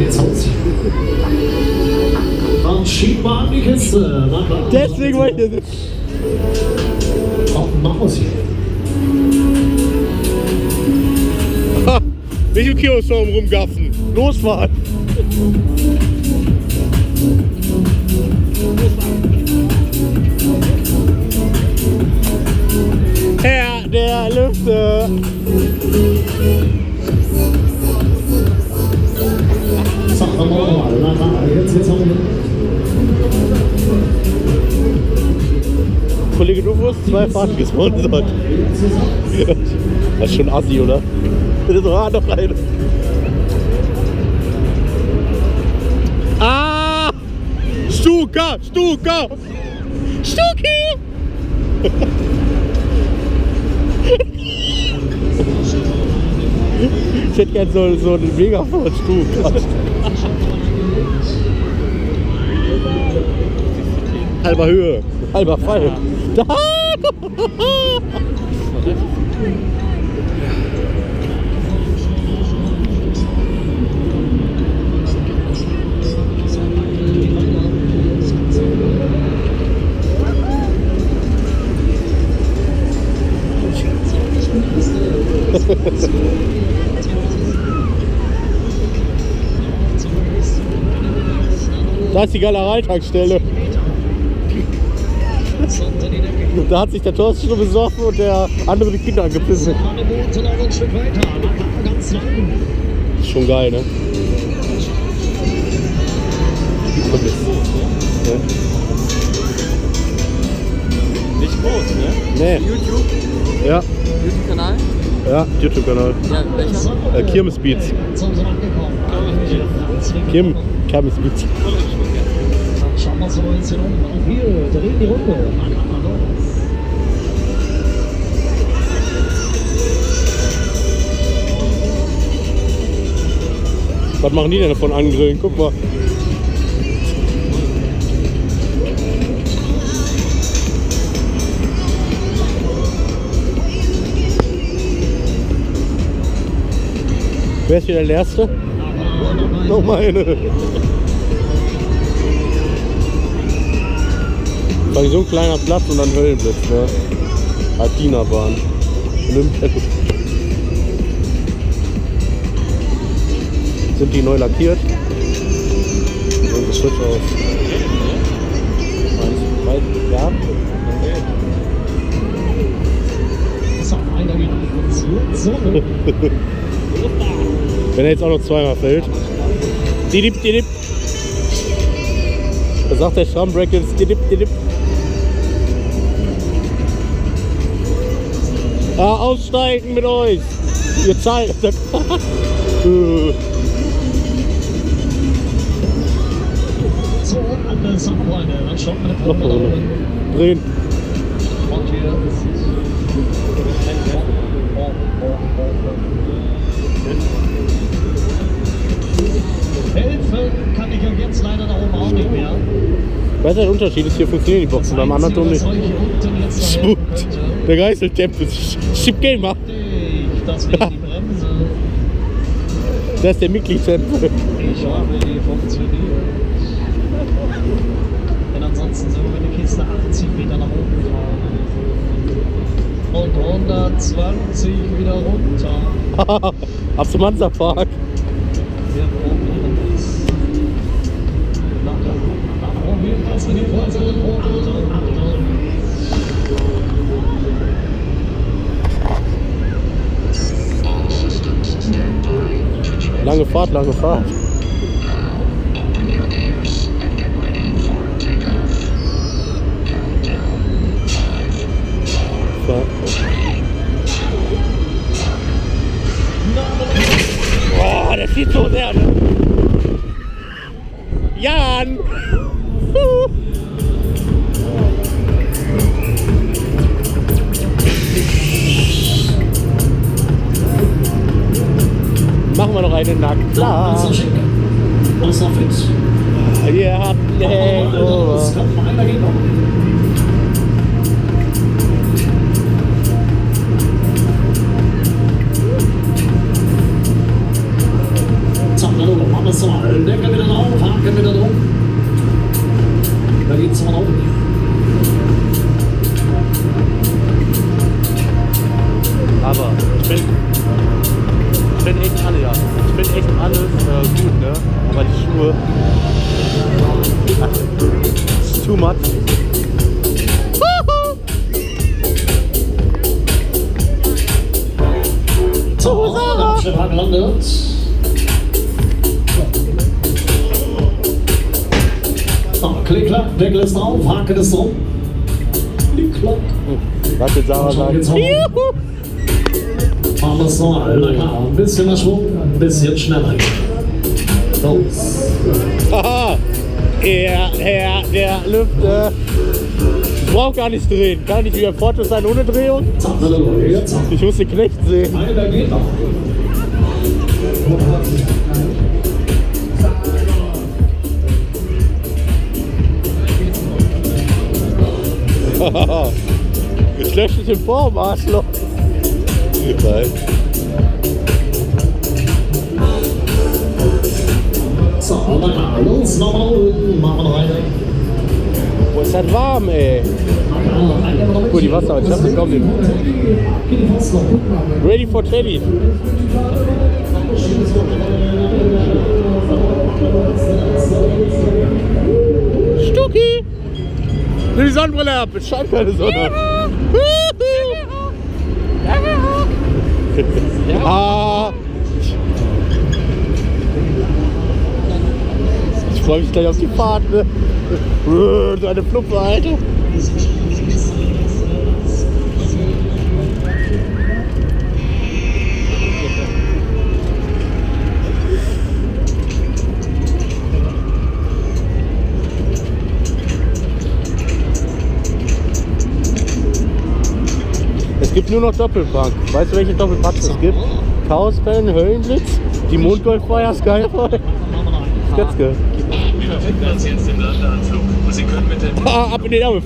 jetzt haut's. Dann schieb mal an die Kiste. Deswegen war ich das. Auch ein Maus hier. Ha! Nicht im Kirmesbaum rumgaffen. Losfahren! Herr der Lüfte! Sag doch mal, jetzt haben wir. Kollege, du wurdest 2 Fahrten gesponsert. Das ist schon assi, oder? Bitte so, noch eine. Ah! Stuka! Stuka! Stuki! Ich hätte gern so einen Megafon Stuka. Halber Höhe, halber Fall. Da! Da ist die Galereitankstelle. Da hat sich der Thorsten schon besoffen und der andere die Kinder angepisst. Ist schon geil, ne? Nicht groß, ne? Nee. YouTube? Ja. YouTube-Kanal? Ja, YouTube-Kanal. Ja, welcher? Kirmesbeats. Kirmesbeats. Schauen wir uns mal ein bisschen um. Und wir drehen die Runde. Was machen die denn davon angrillen? Guck mal. Wer ist hier der Leerste? Noch meine. War so ein kleiner Platz und dann Höllenblitz, ne? Alpinerbahn. Sind die neu lackiert? Und das wird aus. Ja? Wenn er jetzt auch noch zweimal fällt. Didip. Da sagt der Schrammbreak jetzt Didip. Ah, aussteigen mit euch! Ihr zahlt! So, andere Sonnenfreunde, dann schaut man Noch eine Runde. Drehen! Und hier helfen kann ich euch jetzt leider da oben auch nicht mehr. Weißt du, der Unterschied ist, hier funktionieren die Boxen, beim anderen Ton nicht. Spuckt! Der Geißeltempo ist Chip-Gamer! Das wäre die Bremse. Das ist der Mitgliedtempo. Ich hoffe, die funktioniert. Denn ansonsten sind wir die Kiste 80 Meter nach oben gefahren. Und 120 wieder runter. Hast du Manzerpark? Wir probieren das. Dann probieren wir das mit den größeren Rotoren. Lange Fahrt. Boah, der zieht so sehr, ne? Jan! Machen wir noch eine nackt. Klar. Das ist schick. Das ist noch fit. Ihr habt einen Hangover. Das kommt mal einer gehen noch. wir es mal. Deckel wieder drauf, Haken wieder drauf. Da geht's mal auf. Aber ich bin echt alle, ja. Ich bin echt alles gut, ne? Aber die Schuhe. It's too much. So, der Abschnitt hat gelandet. So, klick, klack, Deckel ist drauf, Haken ist drauf. Klick, klack. Was jetzt Sarah sagt. Machen wir es nochmal, ein bisschen mehr Schwung, ein bisschen schneller. Los. Haha, der Lüfte. Ich brauch gar nicht drehen. Kann nicht wie ein Foto sein ohne Drehung. Ich muss den Knecht sehen. Einer geht noch. Haha. Ich lösche dich in Form, Arschloch. Nein. So, dann los, nochmal unten, machen wir rein. Wo ist das warm, ey? Gut, die Wasser, ich hab das kaum nicht. Ready for Teddy. Stucki! Nimm die Sonnenbrille ab, es scheint keine Sonne. Ah. Ich freue mich gleich auf die Fahrt, ne? So eine Fluppe, Alter. Es gibt nur noch Doppelbank. Weißt du, welche Doppelbank es gibt? Chaosfällen, Höllenblitz, die Mondgoldfeuer, Skyfall, Goetzke. Platz jetzt im Landeanflug. Sie können mit der Ab in den Arm.